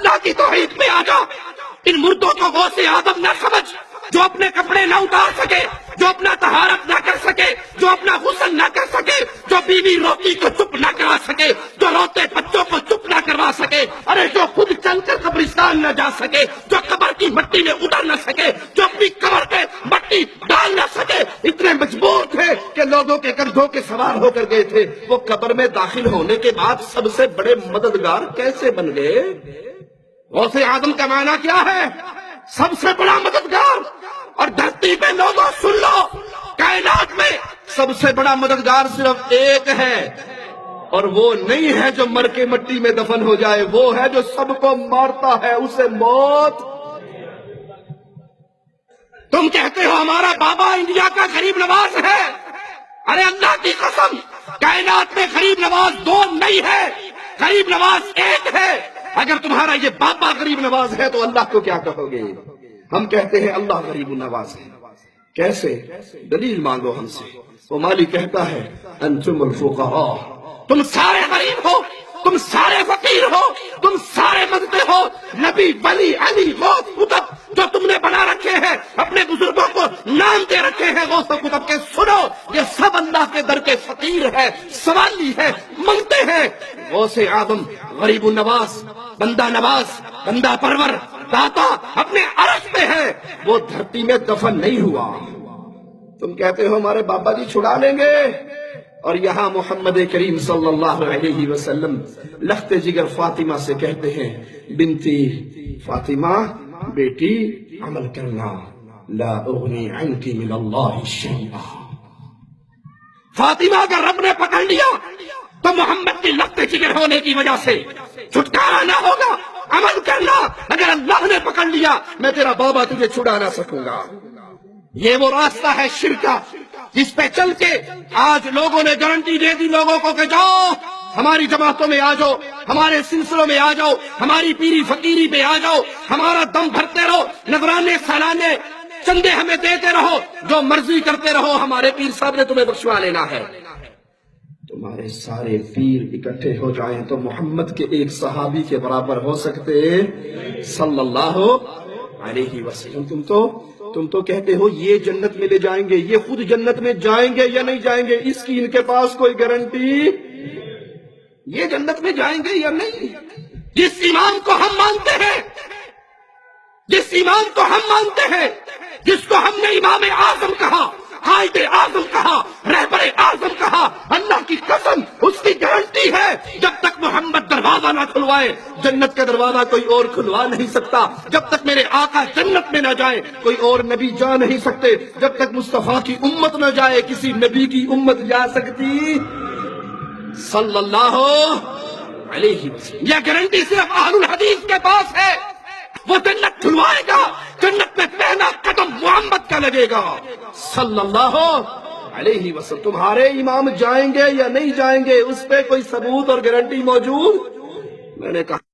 اللہ کی توحید میں آ جا. ان مردوں کو غوث اعظم نہ سمجھ جو اپنے کپڑے نہ اتار سکے، جو اپنا طہارت نہ کر سکے، جو اپنا غسل نہ کر سکے، جو بیوی روتی کو چپ نہ کروا سکے، جو روتے بچوں کو چپ نہ کروا سکے، ارے جو خود چل کر قبرستان نہ جا سکے، جو قبر کی مٹی میں اتر نہ سکے، جو اپنی قبر پہ مٹی ڈال نہ سکے، اتنے مجبور تھے کہ لوگوں کے کندھوں کے سوار ہو کر گئے تھے. وہ قبر میں داخل ہونے کے بعد سب سے بڑے مددگار کیسے بن گئے؟ غوث اعظم کا معنی کیا ہے؟ سب سے بڑا مددگار. اور دھرتی پہ لوگوں سن لو، کائنات میں سب سے بڑا مددگار صرف ایک ہے، اور وہ نہیں ہے جو مر کے مٹی میں دفن ہو جائے، وہ ہے جو سب کو مارتا ہے، اسے موت. تم کہتے ہو ہمارا بابا انڈیا کا غریب نواز ہے. ارے اللہ کی قسم، کائنات میں غریب نواز دو نہیں ہے، غریب نواز ایک ہے. اگر تمہارا یہ بابا غریب نواز ہے تو اللہ کو کیا کہو گے؟ ہم کہتے ہیں اللہ غریب نواز ہے. کیسے؟ دلیل مانگو ہم سے. وہ مالی کہتا ہے انتم الفقراء، تم سارے غریب ہو، تم سارے فقیر ہو، تم سارے مانگتے ہو. نبی، ولی، علی، غوث، قطب جو تم نے بنا رکھے ہیں، اپنے بزرگوں کو نام دے رکھے ہیں غوث و قطب کے، سنو یہ سب اللہ کے در کے فقیر ہے، سوالی ہے، مانگتے ہیں. غوث اعظم غریب النواز، بندہ نواز، بندہ پرور، داتا اپنے عرش پہ ہے، وہ دھرتی میں دفن نہیں ہوا. تم کہتے ہو ہمارے بابا جی چھڑا لیں گے، اور یہاں محمد کریم صلی اللہ علیہ وسلم لخت جگر فاطمہ سے کہتے ہیں بنتی فاطمہ، بیٹی عمل کرنا، لا اغنی عنک من اللہ شیئا. فاطمہ اگر رب نے پکڑ لیا تو محمد کی لخت جگر ہونے کی وجہ سے چھٹکارا نہ ہوگا. عمل کرنا، اگر اللہ نے پکڑ لیا میں تیرا بابا تجھے چھڑا نہ سکوں گا. یہ وہ راستہ ہے شرک کا جس پہ چل کے آج لوگوں نے گارنٹی دے دی لوگوں کو کہ جاؤ ہماری جماعتوں میں آ جاؤ، ہمارے سلسلوں میں آ جاؤ، ہماری پیری فقیری پہ آ جاؤ، ہمارا دم بھرتے رہو، نذرانے سالانے چندے ہمیں دیتے رہو، جو مرضی کرتے رہو، ہمارے پیر صاحب نے تمہیں بخشوا لینا ہے. تمہارے سارے پیر اکٹھے ہو جائیں تو محمد کے ایک صحابی کے برابر ہو سکتے صلی اللہ علیہ وسلم. تم تو کہتے ہو یہ جنت میں لے جائیں گے، یہ خود جنت میں جائیں گے یا نہیں جائیں گے اس کی ان کے پاس کوئی گارنٹی. یہ جنت میں جائیں گے یا نہیں؟ جس امام کو ہم مانتے ہیں، جس امام کو ہم مانتے ہیں، جس کو ہم نے امام اعظم کہا، قائد اعظم کہا، رہبر اعظم کہا، اللہ کی قسم اس کی گارنٹی ہے جب تک محمد دروازہ نہ کھلوائے جنت کا دروازہ کوئی اور کھلوا نہیں سکتا. جب تک میرے آقا جنت میں نہ جائے کوئی اور نبی جا نہیں سکتے. جب تک مصطفیٰ کی امت نہ جائے کسی نبی کی امت جا سکتی صلی اللہ علیہ وسلم. یہ گارنٹی صرف اہل الحدیث کے پاس ہے. وہ جنت کھلوائے گا، جنت میں پہلا قدم محمد کا لگے گا صلی اللہ علیہ وسلم. تمہارے امام جائیں گے یا نہیں جائیں گے اس پہ کوئی ثبوت اور گارنٹی موجود؟ میں نے کہا